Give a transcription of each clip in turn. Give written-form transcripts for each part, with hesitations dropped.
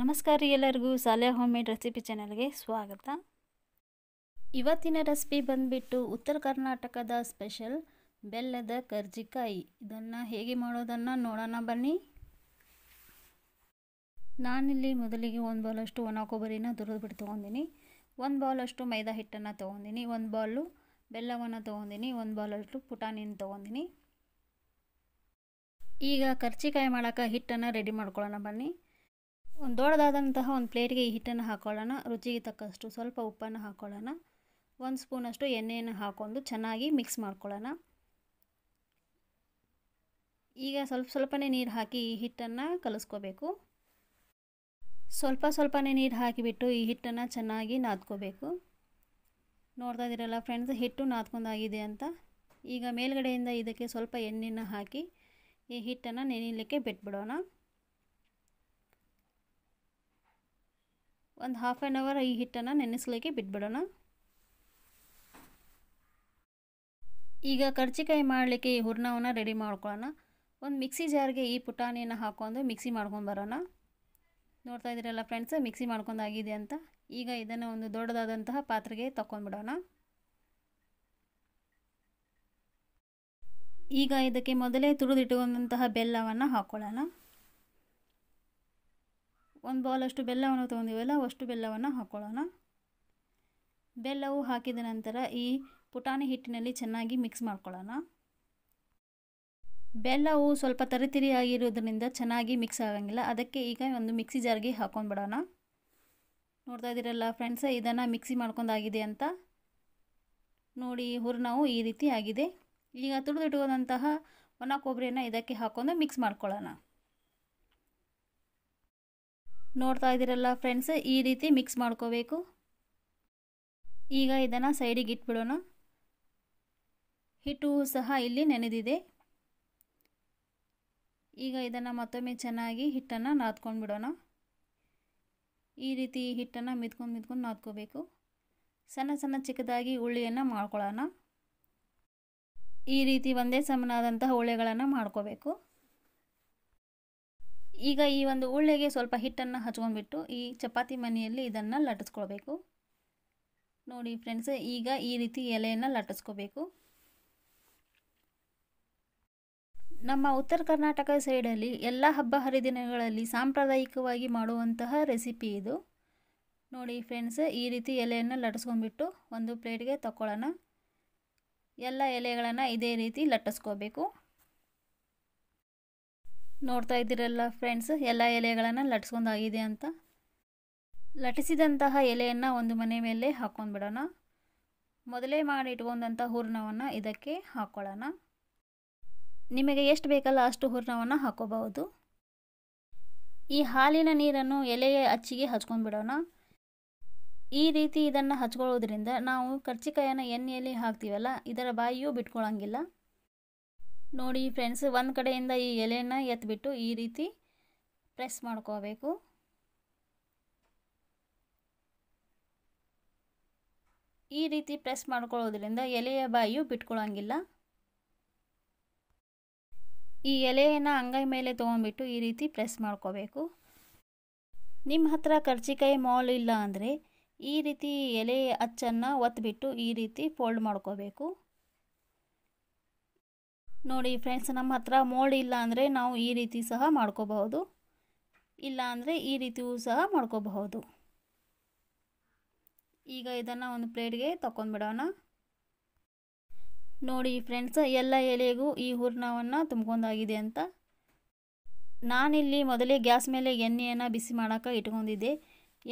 ನಮಸ್ಕಾರ ರೀ ಎಲ್ಲರಿಗೂ ಸಾಲೆ ಹೋಮ್ ಮೇಡ್ ರೆಸಿಪಿ ಚಾನಲ್ಗೆ ಸ್ವಾಗತ. ಇವತ್ತಿನ ರೆಸಿಪಿ ಬಂದುಬಿಟ್ಟು ಉತ್ತರ ಕರ್ನಾಟಕದ ಸ್ಪೆಷಲ್ ಬೆಲ್ಲದ ಕರ್ಜಿಕಾಯಿ. ಇದನ್ನು ಹೇಗೆ ಮಾಡೋದನ್ನು ನೋಡೋಣ ಬನ್ನಿ. ನಾನಿಲ್ಲಿ ಮೊದಲಿಗೆ 1 ಬೌಲಷ್ಟು ಒಣ ಕೊಬ್ಬರಿನ ತುರಿದ್ಬಿಟ್ಟು ತೊಗೊಂಡಿನಿ. 1 ಬೌಲಷ್ಟು ಮೈದಾ ಹಿಟ್ಟನ್ನು ತೊಗೊಂಡಿನಿ. 1 ಬೌಲು ಬೆಲ್ಲವನ್ನು ತೊಗೊಂಡಿನಿ. 1 ಬೌಲಷ್ಟು ಪುಟಾಣಿನ ತೊಗೊಂಡಿನಿ. ಈಗ ಕರ್ಜಿಕಾಯಿ ಮಾಡೋಕೆ ಹಿಟ್ಟನ್ನು ರೆಡಿ ಮಾಡ್ಕೊಳ್ಳೋಣ ಬನ್ನಿ. ಒಂದು ದೊಡ್ಡದಾದಂತಹ ಒಂದು ಪ್ಲೇಟ್ಗೆ ಈ ಹಿಟ್ಟನ್ನು ಹಾಕೊಳ್ಳೋಣ. ರುಚಿಗೆ ತಕ್ಕಷ್ಟು ಸ್ವಲ್ಪ ಉಪ್ಪನ್ನು ಹಾಕೊಳ್ಳೋಣ. 1 ಸ್ಪೂನಷ್ಟು ಎಣ್ಣೆಯನ್ನು ಹಾಕ್ಕೊಂಡು ಚೆನ್ನಾಗಿ ಮಿಕ್ಸ್ ಮಾಡ್ಕೊಳ್ಳೋಣ. ಈಗ ಸ್ವಲ್ಪನೇ ನೀರು ಹಾಕಿ ಈ ಹಿಟ್ಟನ್ನು ಕಲಿಸ್ಕೋಬೇಕು. ಸ್ವಲ್ಪನೇ ನೀರು ಹಾಕಿಬಿಟ್ಟು ಈ ಹಿಟ್ಟನ್ನು ಚೆನ್ನಾಗಿ ನಾದ್ಕೋಬೇಕು. ನೋಡ್ತಾ ಇದ್ದೀರಲ್ಲ ಫ್ರೆಂಡ್ಸ್, ಹಿಟ್ಟು ನಾದ್ಕೊಂಡಾಗಿದೆ ಅಂತ. ಈಗ ಮೇಲ್ಗಡೆಯಿಂದ ಇದಕ್ಕೆ ಸ್ವಲ್ಪ ಎಣ್ಣೆನ ಹಾಕಿ ಈ ಹಿಟ್ಟನ್ನು ನೆನೆಯಲಿಕ್ಕೆ ಬಿಟ್ಬಿಡೋಣ. ಒಂದು ಹಾಫ್ ಆನ್ ಅವರ್ ಈ ಹಿಟ್ಟನ್ನು ನೆನೆಸಲಿಕ್ಕೆ ಬಿಟ್ಬಿಡೋಣ. ಈಗ ಕರ್ಜಿಕಾಯಿ ಮಾಡಲಿಕ್ಕೆ ಈ ಹೂರಣವನ್ನು ರೆಡಿ ಮಾಡ್ಕೊಳ್ಳೋಣ. ಒಂದು ಮಿಕ್ಸಿ ಜಾರ್ಗೆ ಈ ಪುಟಾಣಿಯನ್ನು ಹಾಕ್ಕೊಂಡು ಮಿಕ್ಸಿ ಮಾಡ್ಕೊಂಡು ಬರೋಣ. ನೋಡ್ತಾ ಇದ್ದೀರಲ್ಲ ಫ್ರೆಂಡ್ಸ್, ಮಿಕ್ಸಿ ಮಾಡ್ಕೊಂಡಾಗಿದೆ ಅಂತ. ಈಗ ಇದನ್ನು ಒಂದು ದೊಡ್ಡದಾದಂತಹ ಪಾತ್ರೆಗೆ ತಗೊಂಡ್ಬಿಡೋಣ. ಈಗ ಇದಕ್ಕೆ ಮೊದಲೇ ತುರಿದಿಟ್ಟುಕೊಂಡಂತಹ ಬೆಲ್ಲವನ್ನು ಹಾಕ್ಕೊಳ್ಳೋಣ. 1 ಬೌಲಷ್ಟು ಬೆಲ್ಲವನ್ನು ತೊಗೊಂಡಿವಲ್ಲ, ಅಷ್ಟು ಬೆಲ್ಲವನ್ನು ಹಾಕ್ಕೊಳ್ಳೋಣ. ಬೆಲ್ಲವು ಹಾಕಿದ ನಂತರ ಈ ಪುಟಾಣಿ ಹಿಟ್ಟಿನಲ್ಲಿ ಚೆನ್ನಾಗಿ ಮಿಕ್ಸ್ ಮಾಡ್ಕೊಳ್ಳೋಣ. ಬೆಲ್ಲವು ಸ್ವಲ್ಪ ತರಿತರಿಯಾಗಿರೋದ್ರಿಂದ ಚೆನ್ನಾಗಿ ಮಿಕ್ಸ್ ಆಗಂಗಿಲ್ಲ. ಅದಕ್ಕೆ ಈಗ ಒಂದು ಮಿಕ್ಸಿ ಜಾರ್ಗೆ ಹಾಕೊಂಡ್ಬಿಡೋಣ. ನೋಡ್ತಾ ಇದ್ದೀರಲ್ಲ ಫ್ರೆಂಡ್ಸ್, ಇದನ್ನು ಮಿಕ್ಸಿ ಮಾಡ್ಕೊಂಡಾಗಿದೆ ಅಂತ. ನೋಡಿ, ಹೂರಣವು ಈ ರೀತಿ ಆಗಿದೆ. ಈಗ ತುರಿದಿಟ್ಟುಕೊಂಡಂತಹ ಒಣ ಕೊಬ್ಬರಿಯನ್ನು ಇದಕ್ಕೆ ಹಾಕ್ಕೊಂಡು ಮಿಕ್ಸ್ ಮಾಡ್ಕೊಳ್ಳೋಣ. ನೋಡ್ತಾ ಇದ್ದೀರಲ್ಲ ಫ್ರೆಂಡ್ಸ್, ಈ ರೀತಿ ಮಿಕ್ಸ್ ಮಾಡ್ಕೋಬೇಕು. ಈಗ ಇದನ್ನು ಸೈಡಿಗೆ ಇಟ್ಬಿಡೋಣ. ಹಿಟ್ಟು ಸಹ ಇಲ್ಲಿ ನೆನೆದಿದೆ. ಈಗ ಇದನ್ನು ಮತ್ತೊಮ್ಮೆ ಚೆನ್ನಾಗಿ ಹಿಟ್ಟನ್ನು ನಾದ್ಕೊಂಡು ಬಿಡೋಣ. ಈ ರೀತಿ ಹಿಟ್ಟನ್ನು ಮಿದ್ಕೊಂಡು ನಾದ್ಕೋಬೇಕು. ಸಣ್ಣ ಚಿಕ್ಕದಾಗಿ ಉಳ್ಳಿಯನ್ನು ಮಾಡ್ಕೊಳ್ಳೋಣ. ಈ ರೀತಿ ಒಂದೇ ಸಮನಾದಂತಹ ಉಳ್ಳೆಗಳನ್ನು ಮಾಡ್ಕೋಬೇಕು. ಈಗ ಈ ಒಂದು ಉಳ್ಳೆಗೆ ಸ್ವಲ್ಪ ಹಿಟ್ಟನ್ನು ಹಚ್ಕೊಂಡ್ಬಿಟ್ಟು ಈ ಚಪಾತಿ ಮನೆಯಲ್ಲಿ ಇದನ್ನು ಲಟ್ಟಿಸ್ಕೊಳ್ಬೇಕು. ನೋಡಿ ಫ್ರೆಂಡ್ಸ್, ಈಗ ಈ ರೀತಿ ಎಲೆಯನ್ನು ಲಟ್ಟಿಸ್ಕೋಬೇಕು. ನಮ್ಮ ಉತ್ತರ ಕರ್ನಾಟಕ ಸೈಡಲ್ಲಿ ಎಲ್ಲ ಹಬ್ಬ ಹರಿದಿನಗಳಲ್ಲಿ ಸಾಂಪ್ರದಾಯಿಕವಾಗಿ ಮಾಡುವಂತಹ ರೆಸಿಪಿ ಇದು. ನೋಡಿ ಫ್ರೆಂಡ್ಸ್, ಈ ರೀತಿ ಎಲೆಯನ್ನು ಲಟ್ಟಿಸ್ಕೊಂಡ್ಬಿಟ್ಟು ಒಂದು ಪ್ಲೇಟ್ಗೆ ತಗೊಳ್ಳೋಣ. ಎಲ್ಲ ಎಲೆಗಳನ್ನು ಇದೇ ರೀತಿ ಲಟ್ಟಿಸ್ಕೋಬೇಕು. ನೋಡ್ತಾ ಇದ್ದೀರಲ್ಲ ಫ್ರೆಂಡ್ಸ್, ಎಲ್ಲ ಎಲೆಗಳನ್ನು ಲಟ್ಟಿಸ್ಕೊಂಡಾಗಿದೆ ಅಂತ. ಲಟ್ಟಿಸಿದಂತಹ ಎಲೆಯನ್ನು ಒಂದು ಮನೆ ಮೇಲೆ ಹಾಕ್ಕೊಂಡ್ಬಿಡೋಣ. ಮೊದಲೇ ಮಾಡಿ ಇಟ್ಕೊಂಡಂಥ ಹೂರಣವನ್ನು ಇದಕ್ಕೆ ಹಾಕ್ಕೊಳ್ಳೋಣ. ನಿಮಗೆ ಎಷ್ಟು ಬೇಕಲ್ಲ ಅಷ್ಟು ಹೂರಣವನ್ನು ಹಾಕ್ಕೋಬಹುದು. ಈ ಹಾಲಿನ ನೀರನ್ನು ಎಲೆಯ ಅಚ್ಚಿಗೆ ಹಚ್ಕೊಂಡ್ಬಿಡೋಣ. ಈ ರೀತಿ ಇದನ್ನು ಹಚ್ಕೊಳ್ಳೋದ್ರಿಂದ ನಾವು ಕರ್ಜಿಕಾಯನ್ನು ಎಣ್ಣೆಯಲ್ಲಿ ಹಾಕ್ತೀವಲ್ಲ, ಇದರ ಬಾಯಿಯೂ ಬಿಟ್ಕೊಳ್ಳೋಂಗಿಲ್ಲ. ನೋಡಿ ಫ್ರೆಂಡ್ಸ್, ಒಂದು ಕಡೆಯಿಂದ ಈ ಎಲೆಯನ್ನು ಎತ್ತಿಬಿಟ್ಟು ಈ ರೀತಿ ಪ್ರೆಸ್ ಮಾಡ್ಕೋಬೇಕು. ಈ ರೀತಿ ಪ್ರೆಸ್ ಮಾಡ್ಕೊಳ್ಳೋದ್ರಿಂದ ಎಲೆಯ ಬಾಯಿಯು ಬಿಟ್ಕೊಳ್ಳೋಂಗಿಲ್ಲ. ಈ ಎಲೆಯನ್ನು ಅಂಗೈ ಮೇಲೆ ತೊಗೊಂಡ್ಬಿಟ್ಟು ಈ ರೀತಿ ಪ್ರೆಸ್ ಮಾಡ್ಕೋಬೇಕು. ನಿಮ್ಮ ಹತ್ರ ಕರ್ಜಿಕಾಯಿ ಮೌಲ್ಡ್ ಇಲ್ಲ ಅಂದರೆ ಈ ರೀತಿ ಎಲೆಯ ಅಚ್ಚನ್ನು ಒತ್ತಿಬಿಟ್ಟು ಈ ರೀತಿ ಫೋಲ್ಡ್ ಮಾಡ್ಕೋಬೇಕು. ನೋಡಿ ಫ್ರೆಂಡ್ಸ್, ನಮ್ಮ ಹತ್ರ ಮೋಲ್ಡ್ ಇಲ್ಲ ಅಂದರೆ ನಾವು ಈ ರೀತಿ ಸಹ ಮಾಡ್ಕೋಬಹುದು. ಇಲ್ಲ ಅಂದರೆ ಈ ರೀತಿಯೂ ಸಹ ಮಾಡ್ಕೋಬಹುದು. ಈಗ ಇದನ್ನು ಒಂದು ಪ್ಲೇಟ್ಗೆ ತಗೊಂಡ್ಬಿಡೋಣ. ನೋಡಿ ಫ್ರೆಂಡ್ಸ್, ಎಲ್ಲ ಎಲೆಗೂ ಈ ಹೂರಣವನ್ನು ತುಂಬ್ಕೊಂಡಾಗಿದೆ ಅಂತ. ನಾನಿಲ್ಲಿ ಮೊದಲೇ ಗ್ಯಾಸ್ ಮೇಲೆ ಎಣ್ಣೆಯನ್ನು ಬಿಸಿ ಮಾಡೋಕೆ ಇಟ್ಕೊಂಡಿದ್ದೆ.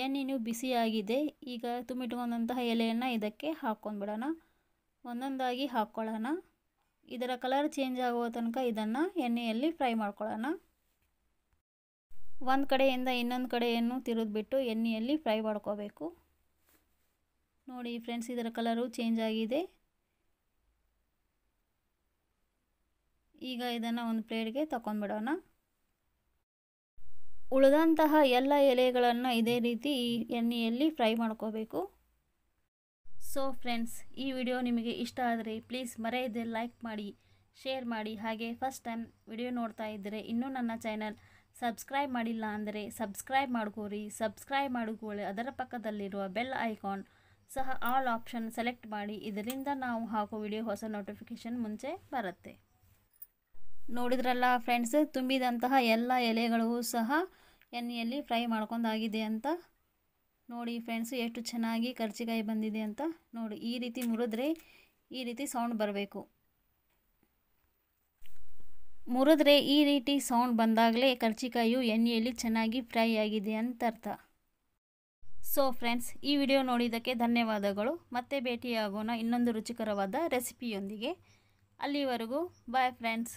ಎಣ್ಣೆಯೂ ಬಿಸಿಯಾಗಿದೆ. ಈಗ ತುಂಬಿಟ್ಕೊಂಡಂತಹ ಎಲೆಯನ್ನು ಇದಕ್ಕೆ ಹಾಕ್ಕೊಂಡ್ಬಿಡೋಣ. ಒಂದೊಂದಾಗಿ ಹಾಕ್ಕೊಳ್ಳೋಣ. ಇದರ ಕಲರ್ ಚೇಂಜ್ ಆಗುವ ತನಕ ಇದನ್ನು ಎಣ್ಣೆಯಲ್ಲಿ ಫ್ರೈ ಮಾಡ್ಕೊಳ್ಳೋಣ. ಒಂದು ಕಡೆಯಿಂದ ಇನ್ನೊಂದು ಕಡೆಯನ್ನು ತಿರುಗಿಬಿಟ್ಟು ಎಣ್ಣೆಯಲ್ಲಿ ಫ್ರೈ ಮಾಡ್ಕೋಬೇಕು. ನೋಡಿ ಫ್ರೆಂಡ್ಸ್, ಇದರ ಕಲರು ಚೇಂಜ್ ಆಗಿದೆ. ಈಗ ಇದನ್ನು ಒಂದು ಪ್ಲೇಟ್ಗೆ ತಗೊಂಡ್ಬಿಡೋಣ. ಉಳಿದಂತಹ ಎಲ್ಲ ಎಲೆಗಳನ್ನು ಇದೇ ರೀತಿ ಈ ಎಣ್ಣೆಯಲ್ಲಿ ಫ್ರೈ ಮಾಡ್ಕೋಬೇಕು. ಸೊ ಫ್ರೆಂಡ್ಸ್, ಈ ವಿಡಿಯೋ ನಿಮಗೆ ಇಷ್ಟ ಆದರೆ ಪ್ಲೀಸ್ ಮರೆಯದೆ ಲೈಕ್ ಮಾಡಿ, ಶೇರ್ ಮಾಡಿ. ಹಾಗೆ ಫಸ್ಟ್ ಟೈಮ್ ವಿಡಿಯೋ ನೋಡ್ತಾ ಇದ್ದರೆ ಇನ್ನೂ ನನ್ನ ಚಾನಲ್ ಸಬ್ಸ್ಕ್ರೈಬ್ ಮಾಡಿಲ್ಲ ಅಂದರೆ ಸಬ್ಸ್ಕ್ರೈಬ್ ಮಾಡ್ಕೋರಿ. ಸಬ್ಸ್ಕ್ರೈಬ್ ಮಾಡಿಕೊಳ್ಳಿ, ಅದರ ಪಕ್ಕದಲ್ಲಿರುವ ಬೆಲ್ ಐಕಾನ್ ಸಹ ಆಲ್ ಆಪ್ಷನ್ ಸೆಲೆಕ್ಟ್ ಮಾಡಿ. ಇದರಿಂದ ನಾವು ಹಾಕೋ ವಿಡಿಯೋ ಹೊಸ ನೋಟಿಫಿಕೇಷನ್ ಮುಂಚೆ ಬರುತ್ತೆ. ನೋಡಿದ್ರಲ್ಲ ಫ್ರೆಂಡ್ಸ್, ತುಂಬಿದಂತಹ ಎಲ್ಲ ಎಲೆಗಳು ಸಹ ಎಣ್ಣೆಯಲ್ಲಿ ಫ್ರೈ ಮಾಡ್ಕೊಂಡಾಗಿದೆ ಅಂತ. ನೋಡಿ ಫ್ರೆಂಡ್ಸ್, ಎಷ್ಟು ಚೆನ್ನಾಗಿ ಕರ್ಜಿಕಾಯಿ ಬಂದಿದೆ ಅಂತ. ನೋಡಿ, ಈ ರೀತಿ ಮುರಿದ್ರೆ ಈ ರೀತಿ ಸೌಂಡ್ ಬರಬೇಕು. ಮುರಿದ್ರೆ ಈ ರೀತಿ ಸೌಂಡ್ ಬಂದಾಗಲೇ ಕರ್ಜಿಕಾಯಿಯು ಎಣ್ಣೆಯಲ್ಲಿ ಚೆನ್ನಾಗಿ ಫ್ರೈ ಆಗಿದೆ ಅಂತ ಅರ್ಥ. ಸೊ ಫ್ರೆಂಡ್ಸ್, ಈ ವಿಡಿಯೋ ನೋಡಿದ್ದಕ್ಕೆ ಧನ್ಯವಾದಗಳು. ಮತ್ತೆ ಭೇಟಿಯಾಗೋಣ ಇನ್ನೊಂದು ರುಚಿಕರವಾದ ರೆಸಿಪಿಯೊಂದಿಗೆ. ಅಲ್ಲಿವರೆಗೂ ಬಾಯ್ ಫ್ರೆಂಡ್ಸ್.